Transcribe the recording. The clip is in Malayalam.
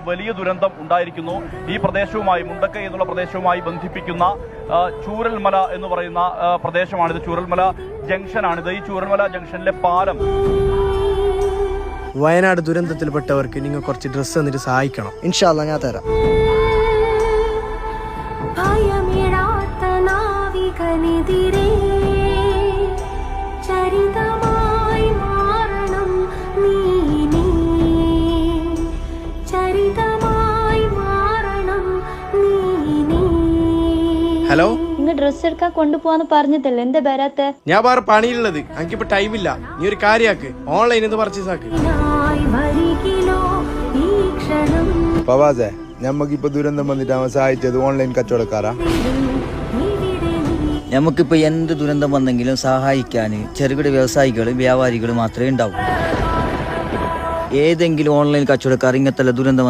വലിയ ദുരന്തം ഉണ്ടായിരിക്കുന്നു. ഈ പ്രദേശവുമായി മുണ്ടക്കൈ എന്നുള്ള പ്രദേശവുമായി ബന്ധിപ്പിക്കുന്ന ചൂരൽമല എന്ന് പറയുന്ന പ്രദേശമാണിത്. ചൂരൽമല ജംഗ്ഷനാണിത്. ഈ ചൂരൽമല ജംഗ്ഷനിലെ പാലം. വയനാട് ദുരന്തത്തിൽപ്പെട്ടവർക്ക് നിങ്ങൾ കുറച്ച് ഡ്രസ്സ് എന്നിട്ട് സഹായിക്കണം. ഇൻഷാ അല്ലാഹ് ഞാൻ തരാം. ഹലോ, നിങ്ങൾ ഡ്രസ് എടുക്കാൻ കൊണ്ടുപോവാന്ന് പറഞ്ഞതല്ലേ, എന്താ വരാത്തെ? ഞാൻ വേറെ പണിയുള്ളത്, എനിക്കിപ്പോ ടൈമില്ല. നീ ഒരു കാര്യാക്ക്, ഓൺലൈനിൽ നിന്ന് പർച്ചേസ് ആക്ക്. ഫവാസെ, ഞമ്മക്കിപ്പോ ദുരന്തം വന്നിട്ട് അവൻ സഹായിച്ചത് ഓൺലൈൻ കച്ചവടക്കാരാ. നമുക്കിപ്പോൾ എന്ത് ദുരന്തം വന്നെങ്കിലും സഹായിക്കാൻ ചെറുകിട വ്യവസായികൾ വ്യാപാരികൾ മാത്രമേ ഉണ്ടാവൂ. ഏതെങ്കിലും ഓൺലൈൻ കച്ചവടക്കാർ ഇങ്ങനത്തെ ദുരന്തം